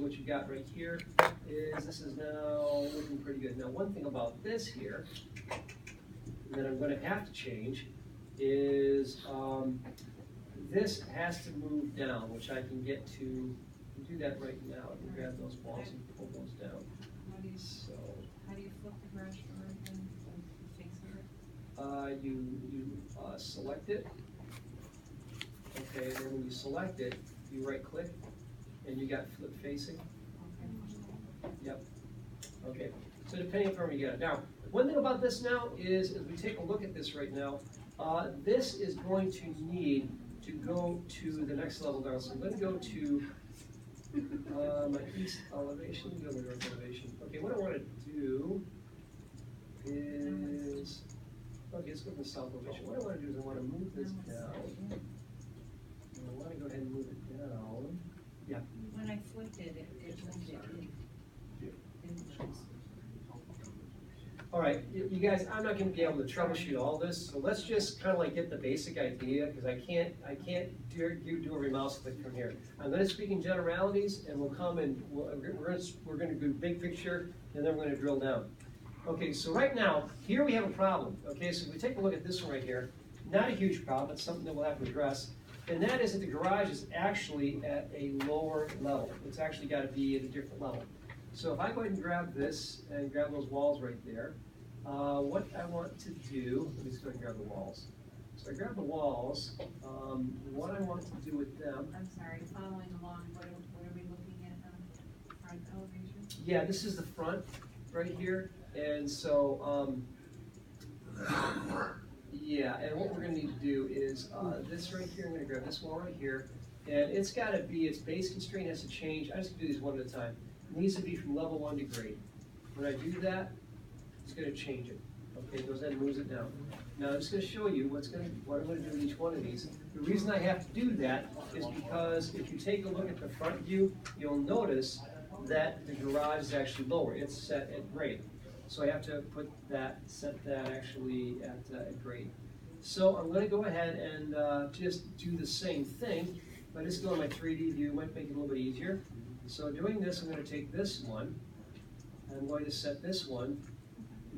what you got right here is this is now looking pretty good. Now, one thing about this here that I'm going to have to change is this has to move down, which I can get to do that right now. I can grab those walls and pull those down. How do you flip the garage door and fix it? You select it. Okay, and then when you select it, you right click and you got flip facing. Okay. Yep. Okay, so depending on where you get it. Now, one thing about this now is, as we take a look at this right now, this is going to need to go to the next level down. So I'm going to go to my east elevation, go to my north elevation. Okay, what I want to do is, okay, let's go to the south elevation. What I want to do is I want to move this down. And I want to go ahead and move it down. Yeah. When I flipped it, it moved it in. All right, you guys, I'm not going to be able to troubleshoot all this, so let's just kind of like get the basic idea, because I can't do every mouse click from here. I'm going to speak in generalities, and we'll come and we're going to do big picture, and then we're going to drill down. Okay, so right now, here we have a problem. Okay, so if we take a look at this one right here, not a huge problem, it's something that we'll have to address, and that is that the garage is actually at a lower level. It's actually got to be at a different level. So if I go ahead and grab this and grab those walls right there, what I want to do, let me just go ahead and grab the walls. So I grab the walls, what I want to do with them. I'm sorry, following along, what are we looking at, front elevation? Yeah, this is the front right here, and so, yeah, and what we're going to need to do is this right here, I'm going to grab this wall right here, and it's got to be, its base constraint has to change. I just do these one at a time. It needs to be from level 1 to grade. When I do that, it's going to change it. Okay, it goes ahead and moves it down. Now I'm just going to show you what I'm going to do with each one of these. The reason I have to do that is because if you take a look at the front view, you'll notice that the garage is actually lower. It's set at grade. So I have to set that actually at grade. So I'm going to go ahead and just do the same thing. If I just go on my 3D view, it might make it a little bit easier. So doing this, I'm going to take this one, and I'm going to set this one.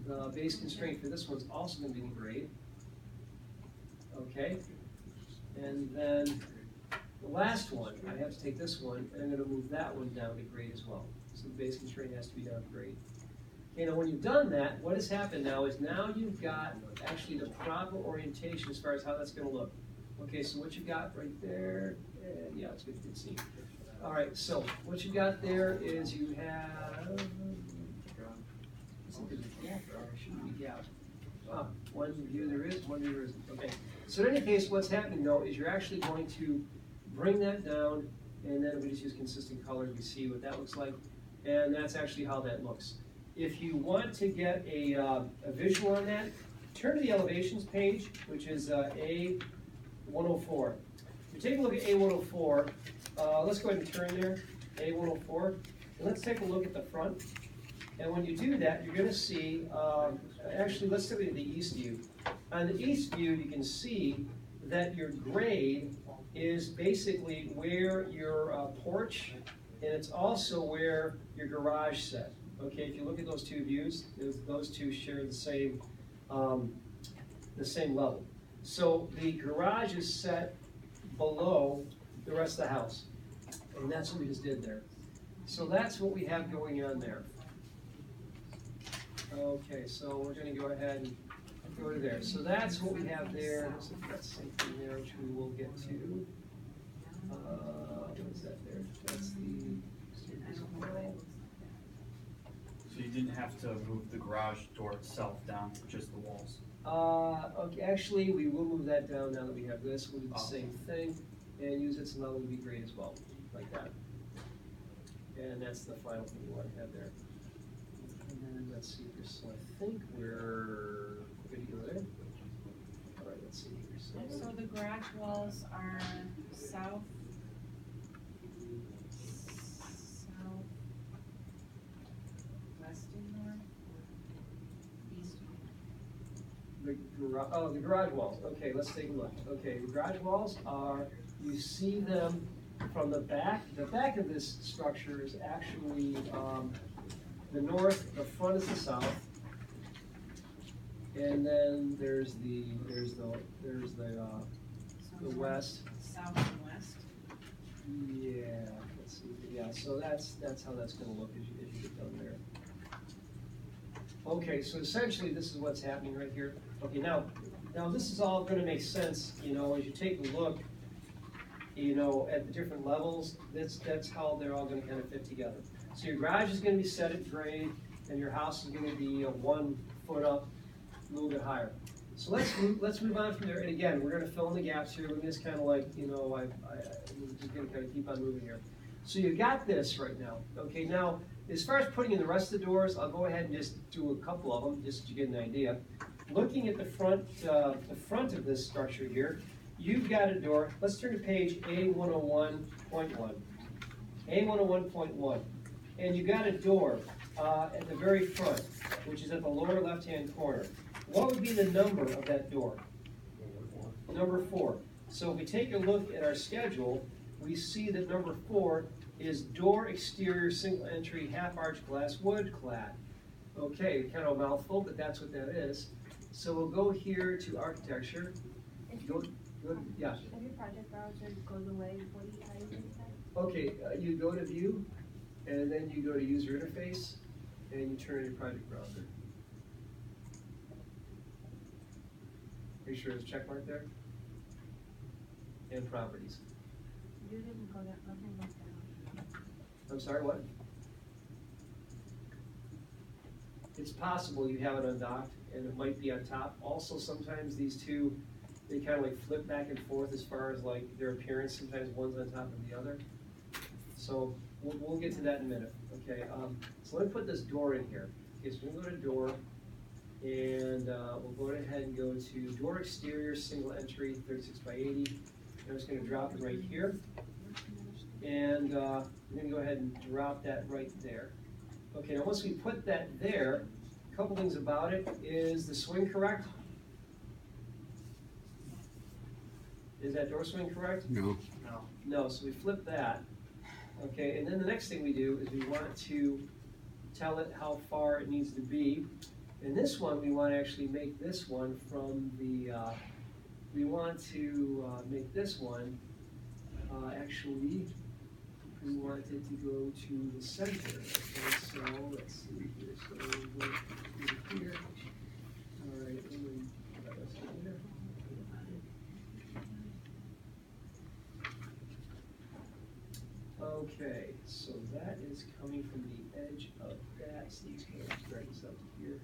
The base constraint for this one's also going to be the grade. Okay, and then the last one, I have to take this one, and I'm going to move that one down to grade as well. So the base constraint has to be down to grade. Okay, now when you've done that, what has happened now is now you've got actually the proper orientation as far as how that's going to look. Okay, so what you got right there, and yeah, it's good to see. All right, so what you got there is you have, one view there is, one view there isn't. Okay, so in any case, what's happening though is you're actually going to bring that down, and then we just use consistent colors, we see what that looks like, and that's actually how that looks. If you want to get a visual on that, turn to the elevations page, which is A104. If you take a look at A104, let's go ahead and turn there, A104, and let's take a look at the front. And when you do that, you're going to see, actually, let's look at the east view. On the east view, you can see that your grade is basically where your porch, and it's also where your garage set. Okay, if you look at those two views, those two share the same level. So the garage is set below the rest of the house, and that's what we just did there. So that's what we have going on there. Okay, so we're going to go ahead and go to there. So that's what we have there. That's something there which we will get to. What is that there? That's the. So you didn't have to move the garage door itself down, just the walls? Okay, actually, we will move that down now that we have this. We'll do the same thing and use its level to be great as well, like that. And that's the final thing we want to have there. And then let's see here. So I think we're good to go there. All right, let's see here. So the garage walls are south, west and north, east. The garage walls. Okay, let's take a look. Okay, the garage walls are, you see them from the back of this structure is actually the north, the front is the south, and then there's the west. South and west. Yeah, let's see. Yeah, so that's how that's going to look as you get down there. Okay, so essentially this is what's happening right here. Okay, now this is all going to make sense, you know, as you take a look, you know, at the different levels. That's how they're all going to kind of fit together. So your garage is going to be set at grade, and your house is going to be 1 foot up, a little bit higher. So let's move on from there. And again, we're going to fill in the gaps here. We're just kind of like, you know, I'm just going to kind of keep on moving here. So you got this right now. Okay, now as far as putting in the rest of the doors, I'll go ahead and just do a couple of them, just to get an idea. Looking at the front of this structure here, you've got a door. Let's turn to page A101.1. A101.1. And you've got a door at the very front, which is at the lower left-hand corner. What would be the number of that door? Number 4. So if we take a look at our schedule, we see that number 4 is door exterior single entry half arch glass wood clad. Okay, kind of a mouthful, but that's what that is. So we'll go here to architecture. Yeah. If your project browser goes away, how do you do that? Okay, you go to view, and then you go to user interface, and you turn on your project browser. Make sure there's a check mark there. And properties. You didn't go that, nothing like that. I'm sorry, what? It's possible you have it undocked, and it might be on top. Also, sometimes these two, they kind of like flip back and forth as far as like their appearance. Sometimes one's on top of the other. So we'll get to that in a minute. Okay, so let me put this door in here. Okay, so we're going to go to door, and we'll go ahead and go to door exterior single entry 36 by 80. I'm just going to drop it right here, and I'm going to go ahead and drop that right there. Okay, now once we put that there, a couple things about it. Is the swing correct? Is that door swing correct? No. No. No, so we flip that. Okay, and then the next thing we do is we want to tell it how far it needs to be. In this one, we want to actually make this one from the, actually, we want it to go to the center. Okay, so let's see here. So we'll go here. All right, and then that was here. Okay, so that is coming from the edge of that. So these kind of drag this up to here.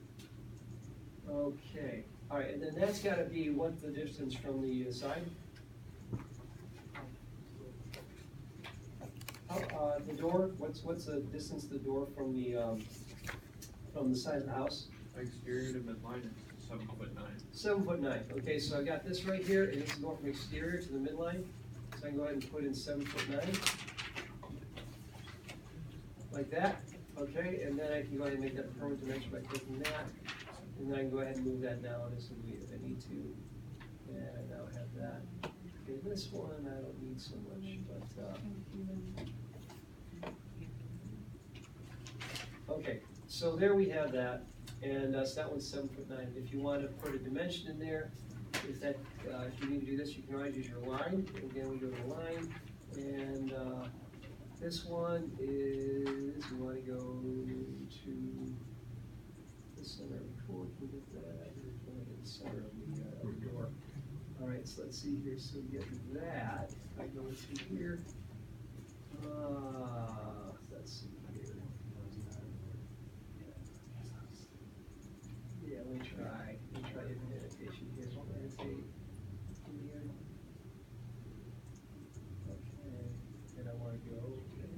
Okay, all right, and then that's got to be what the distance from the side? The door. What's the distance of the door from the side of the house? Exterior to midline is 7'9". 7'9". Okay, so I got this right here, and it's going from exterior to the midline. So I can go ahead and put in 7'9". Like that, okay, and then I can go ahead and make that the permanent dimension by clicking that, and then I can go ahead and move that down as I need to, and I now have that. Okay, this one I don't need so much, but, okay, so there we have that, and so that one's 7'9". If you want to put a dimension in there, if you need to do this, you can always use your line. Again, we go to the line, and this one is, we want to go to the center before we can get that. We want to get the center of the door. All right, so let's see here. So we get that. If I go into here, let's see here. Yeah, let me try different annotation here. So annotate here. Okay, and I want to go.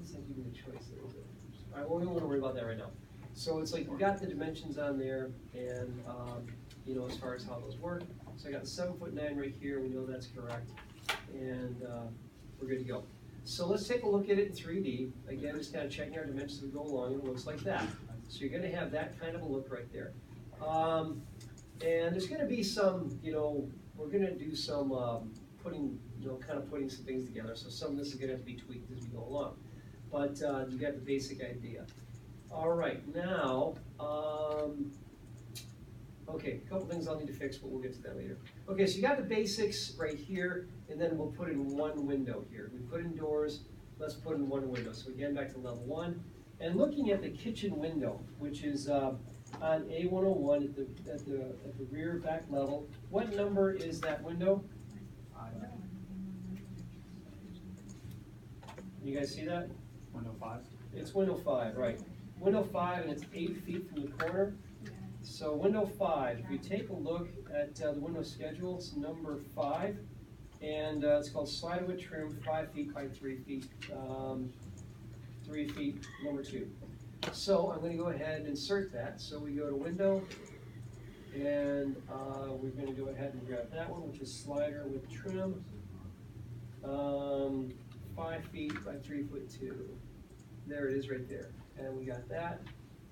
It's not giving me a choice there, is it? All right, well, we don't want to worry about that right now. So it's like we got the dimensions on there, and you know, as far as how those work. So I got the 7'9" right here. We know that's correct, and we're good to go. So let's take a look at it in 3D. Again, just kind of checking our dimensions as we go along, and it looks like that. So you're going to have that kind of a look right there. And there's going to be some, you know, we're going to do some putting, kind of putting some things together, so some of this is gonna have to be tweaked as we go along. But, you got the basic idea. All right, now, okay, a couple things I'll need to fix, but we'll get to that later. Okay, so you got the basics right here, and then we'll put in one window here. We put in doors, let's put in one window. So again, back to level 1. And looking at the kitchen window, which is on A101 at the rear back level, what number is that window? You guys see that? Window 5? It's window 5, right. Window 5, and it's 8 feet from the corner. So window 5, if you take a look at the window schedule, it's number 5. And it's called slider with trim, 5 feet by 3 feet. 3 feet, number 2. So I'm going to go ahead and insert that. So we go to window, and we're going to go ahead and grab that one, which is slider with trim, 5 feet by 3 foot 2. There it is right there. And we got that.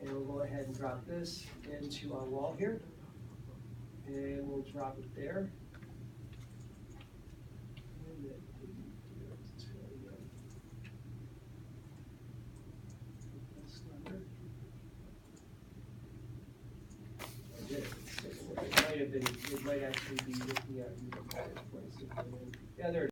And we'll go ahead and drop this into our wall here. And we'll drop it there. And that didn't do it. I did. It might have been, it might actually be looking at, yeah, there it is.